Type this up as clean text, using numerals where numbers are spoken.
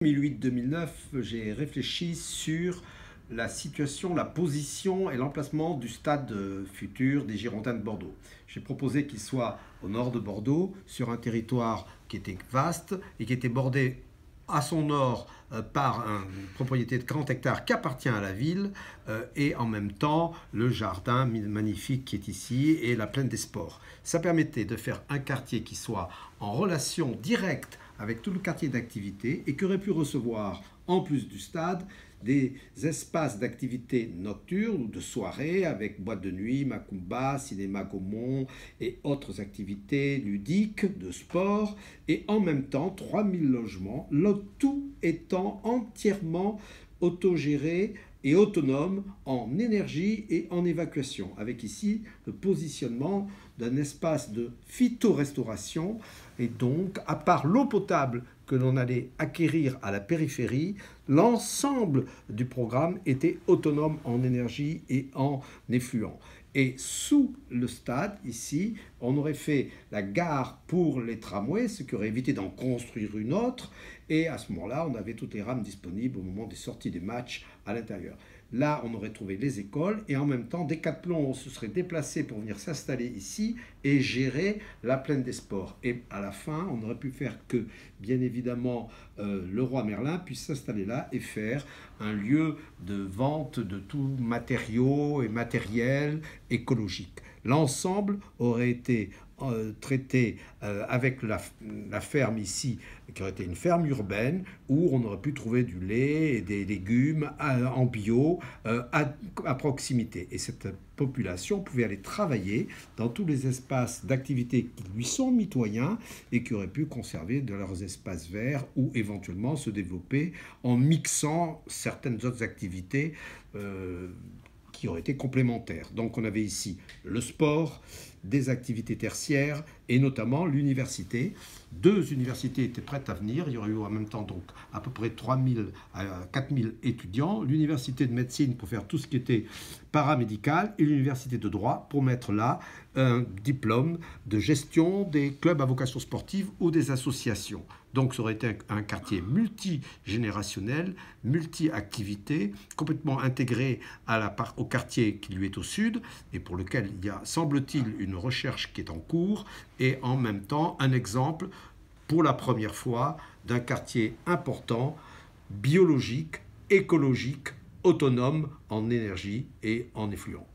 2008-2009, j'ai réfléchi sur la situation, la position et l'emplacement du stade futur des Girondins de Bordeaux. J'ai proposé qu'il soit au nord de Bordeaux, sur un territoire qui était vaste et qui était bordé à son nord par une propriété de 40 hectares qui appartient à la ville et en même temps le jardin magnifique qui est ici et la plaine des sports. Ça permettait de faire un quartier qui soit en relation directe avec tout le quartier d'activité et qui aurait pu recevoir, en plus du stade, des espaces d'activité nocturnes ou de soirée avec boîte de nuit, macumba, cinéma Gaumont et autres activités ludiques, de sport, et en même temps 3000 logements, le tout étant entièrement autogéré et autonome en énergie et en évacuation, avec ici le positionnement d'un espace de phytorestauration. Et donc, à part l'eau potable que l'on allait acquérir à la périphérie, l'ensemble du programme était autonome en énergie et en effluent. Et sous le stade, ici, on aurait fait la gare pour les tramways, ce qui aurait évité d'en construire une autre. Et à ce moment-là, on avait toutes les rames disponibles au moment des sorties des matchs à l'intérieur. Là, on aurait trouvé les écoles et en même temps, Decathlon se serait déplacé pour venir s'installer ici et gérer la plaine des sports. Et à la fin, on aurait pu faire que, bien évidemment, le roi Merlin puisse s'installer là et faire un lieu de vente de tout matériaux et matériel écologique. L'ensemble aurait été traité avec la ferme ici, qui aurait été une ferme urbaine, où on aurait pu trouver du lait et des légumes en bio à proximité. Et cette population pouvait aller travailler dans tous les espaces d'activité qui lui sont mitoyens et qui auraient pu conserver de leurs espaces verts ou éventuellement se développer en mixant certaines autres activités qui auraient été complémentaires. Donc on avait ici le sport, des activités tertiaires et notamment l'université. 2 universités étaient prêtes à venir. Il y aurait eu en même temps donc à peu près 3000 à 4000 étudiants. L'université de médecine pour faire tout ce qui était paramédical et l'université de droit pour mettre là un diplôme de gestion des clubs à vocation sportive ou des associations. Donc ça aurait été un quartier multigénérationnel, multi-activité, complètement intégré au quartier qui lui est au sud et pour lequel il y a, semble-t-il, une recherche qui est en cours et en même temps un exemple pour la première fois d'un quartier important, biologique, écologique, autonome en énergie et en effluent.